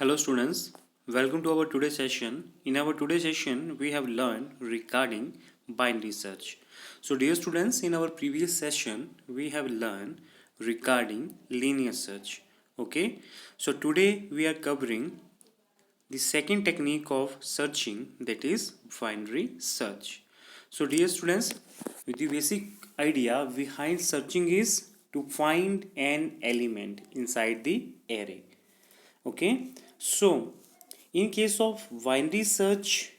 Hello students, welcome to our today's session. In our today's session, we have learned regarding binary search. So dear students, in our previous session, we have learned regarding linear search. Okay, so today we are covering the second technique of searching, that is binary search. So dear students, with the basic idea behind searching is to find an element inside the array. Okay, so in case of binary search,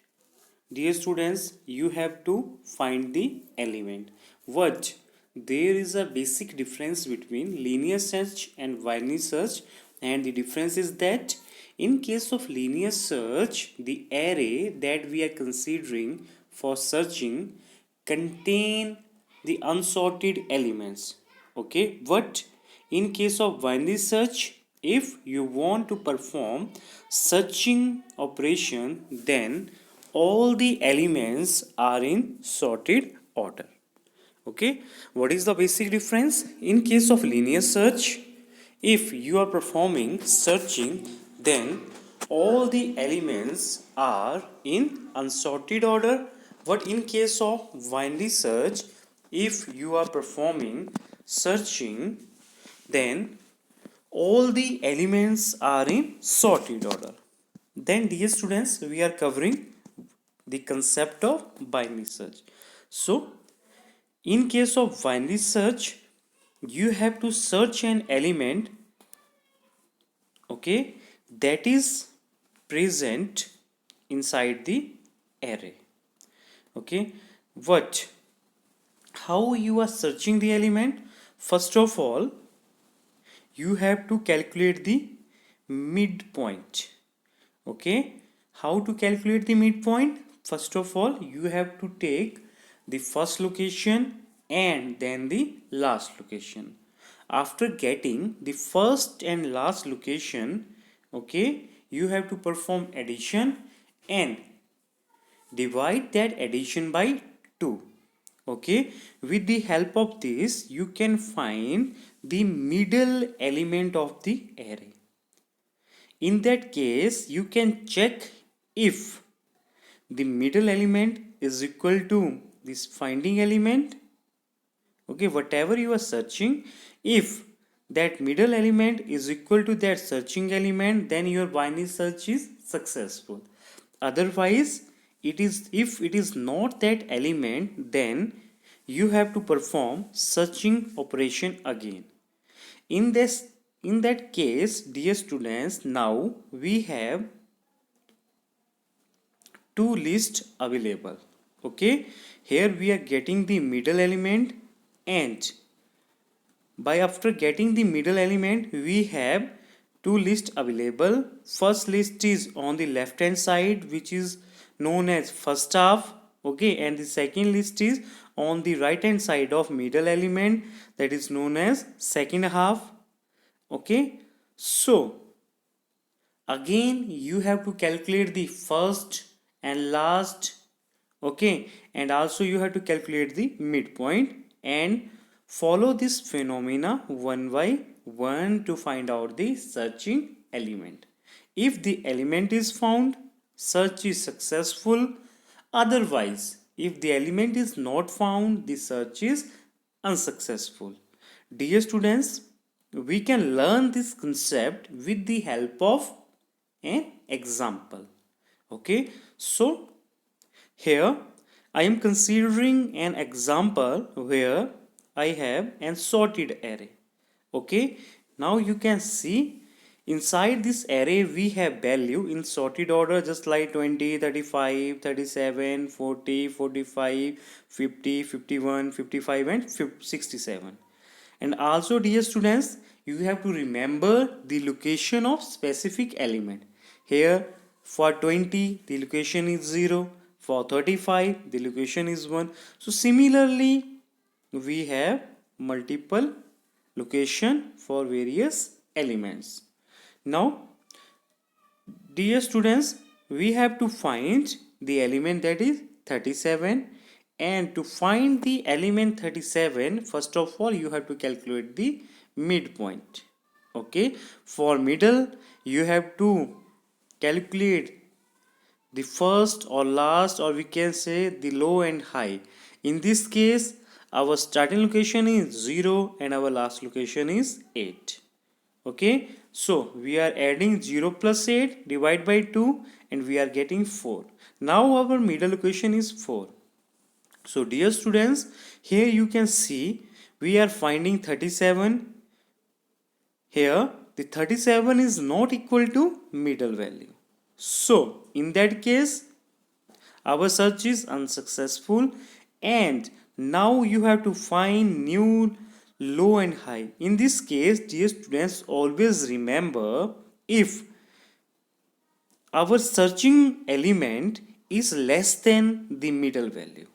dear students, you have to find the element. But there is a basic difference between linear search and binary search, and the difference is that in case of linear search, the array that we are considering for searching contain the unsorted elements. Okay, but in case of binary search, if you want to perform searching operation, then all the elements are in sorted order. Okay, what is the basic difference? In case of linear search, if you are performing searching, then all the elements are in unsorted order. But in case of binary search, if you are performing searching, then all the elements are in sorted order. Then dear students, we are covering the concept of binary search. So in case of binary search, you have to search an element, okay, that is present inside the array. Okay, but how you are searching the element? First of all, you have to calculate the midpoint. Okay, how to calculate the midpoint? First of all, you have to take the first location and then the last location. After getting the first and last location, okay, you have to perform addition and divide that addition by 2. Okay, with the help of this, you can find the middle element of the array. In that case, you can check if the middle element is equal to this finding element. Okay, whatever you are searching, if that middle element is equal to that searching element, then your binary search is successful. Otherwise, it is if it is not that element, then you have to perform searching operation again. In that case, dear students, now we have two lists available. Okay, here we are getting the middle element, and by after getting the middle element, we have two lists available. First list is on the left hand side, which is known as first half. Okay, and the second list is on the right hand side of middle element, that is known as second half. Okay, so again you have to calculate the first and last. Okay, and also you have to calculate the midpoint and follow this phenomena one by one to find out the searching element. If the element is found, search is successful. Otherwise, if the element is not found, the search is unsuccessful. Dear students, we can learn this concept with the help of an example. Okay, so here I am considering an example where I have an sorted array. Okay, now you can see inside this array we have value in sorted order, just like 20, 35, 37, 40, 45, 50, 51, 55 and 67. And also dear students, you have to remember the location of specific element. Here for 20 the location is 0, for 35 the location is 1. So similarly we have multiple location for various elements. Now dear students, we have to find the element that is 37, and to find the element 37, first of all you have to calculate the midpoint. Okay, for middle you have to calculate the first or last, or we can say the low and high. In this case, our starting location is 0 and our last location is 8. Okay, so we are adding 0 plus 8 divided by 2 and we are getting 4. Now our middle location is 4. So dear students, here you can see we are finding 37. Here the 37 is not equal to middle value. So in that case our search is unsuccessful, and now you have to find new low and high. In this case, dear students, always remember, if our searching element is less than the middle value.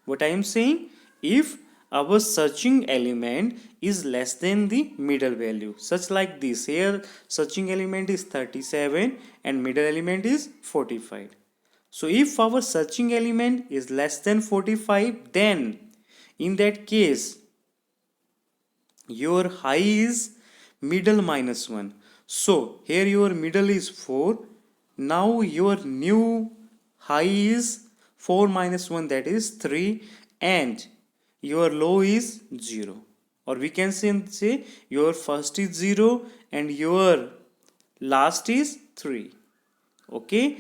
What I am saying, if our searching element is less than the middle value, such like this, here searching element is 37 and middle element is 45. So if our searching element is less than 45, then in that case your high is middle minus 1. So here your middle is 4. Now your new high is 4 minus 1, that is 3, and your low is 0. Or we can say your first is 0 and your last is 3. Okay.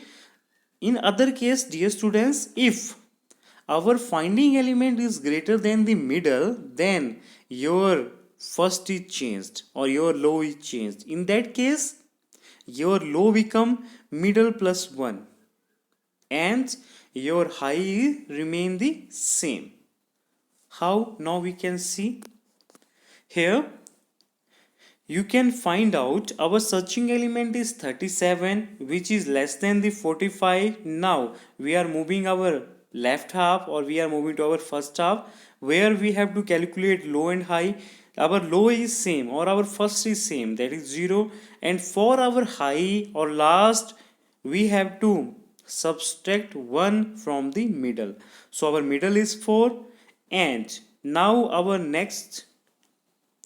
In other case, dear students, if our finding element is greater than the middle, then your first is changed or your low is changed. In that case, your low become middle plus 1 and your high remain the same. How? Now we can see here. You can find out our searching element is 37, which is less than the 45. Now we are moving our left half, or we are moving to our first half, where we have to calculate low and high. Our low is same or our first is same, that is 0, and for our high or last we have to subtract 1 from the middle. So our middle is 4, and now our next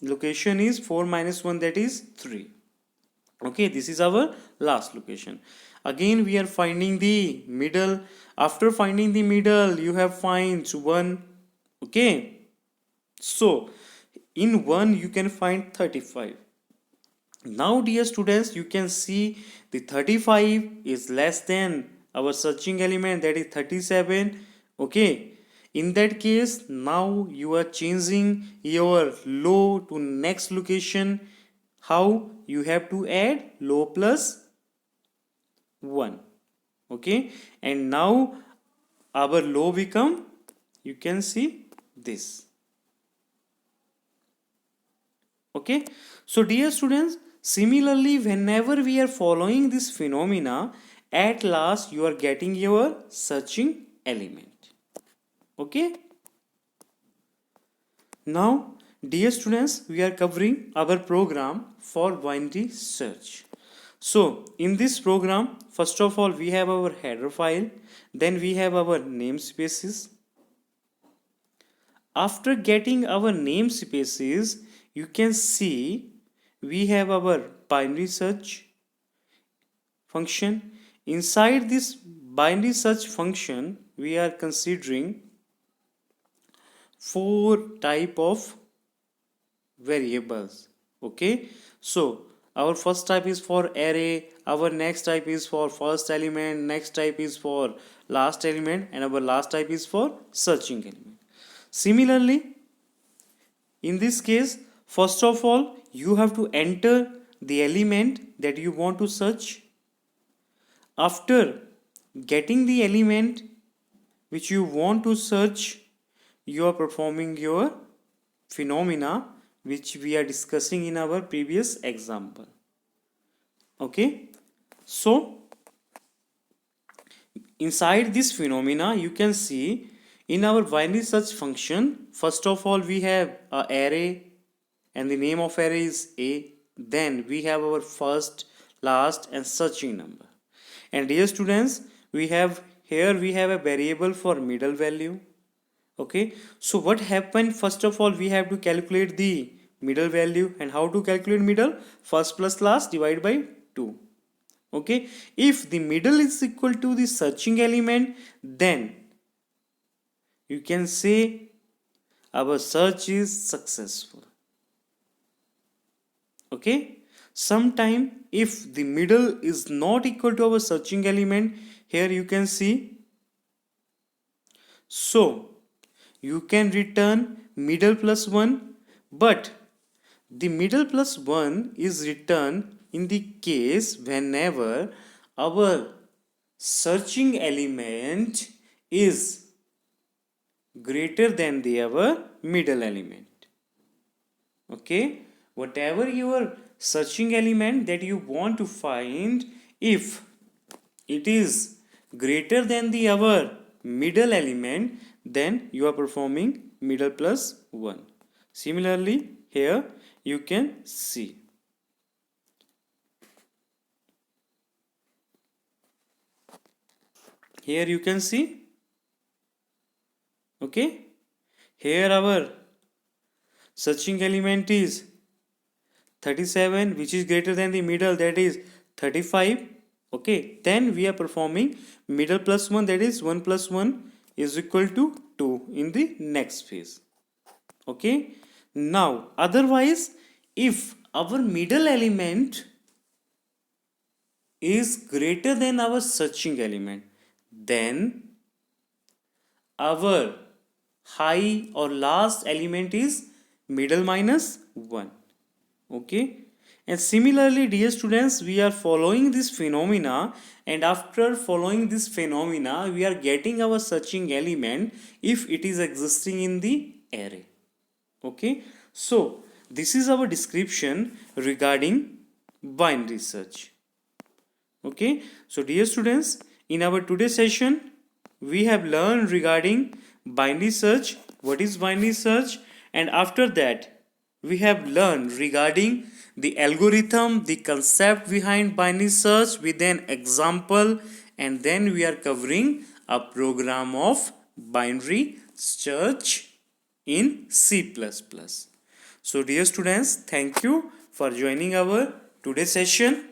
location is 4 minus 1, that is 3. Okay, this is our last location. Again we are finding the middle. After finding the middle, you have find 1. Okay, so in 1 you can find 35. Now dear students, you can see the 35 is less than our searching element, that is 37. Okay, in that case, now you are changing your low to next location. How? You have to add low plus 1. Okay, and now our low become, you can see this. Okay, so dear students, similarly, whenever we are following this phenomena, at last you are getting your searching element. Okay, now dear students, we are covering our program for binary search. So in this program, first of all we have our header file, then we have our namespaces. After getting our namespaces, you can see we have our binary search function. Inside this binary search function, we are considering 4 type of variables. Okay, so our first type is for array, our next type is for first element, next type is for last element, and our last type is for searching element. Similarly, in this case, first of all you have to enter the element that you want to search. After getting the element which you want to search, you are performing your phenomena which we are discussing in our previous example. Okay, so inside this phenomena you can see in our binary search function, first of all we have an array and the name of array is A. Then we have our first, last and searching number. And dear students, we have a variable for middle value. Okay, so what happened, first of all we have to calculate the middle value. And how to calculate middle? First plus last divided by 2. Okay, if the middle is equal to the searching element, then you can say our search is successful. Okay, sometime if the middle is not equal to our searching element, here you can see, so you can return middle plus 1, but the middle plus 1 is returned in the case whenever our searching element is greater than the our middle element. Okay, whatever your searching element that you want to find, if it is greater than the our middle element, then you are performing middle plus 1. Similarly, here you can see, here you can see, okay, here our searching element is 37, which is greater than the middle, that is 35. Okay, then we are performing middle plus 1, that is 1 plus 1 is equal to 2 in the next phase. Okay, now otherwise, if our middle element is greater than our searching element, then our high or last element is middle minus 1. Okay, and similarly, dear students, we are following this phenomena, and after following this phenomena, we are getting our searching element if it is existing in the array. Okay, so this is our description regarding binary search. Okay, so dear students, in our today's session we have learned regarding binary search, what is binary search, and after that we have learned regarding the algorithm, the concept behind binary search with an example, and then we are covering a program of binary search in C++. So dear students, thank you for joining our today's session.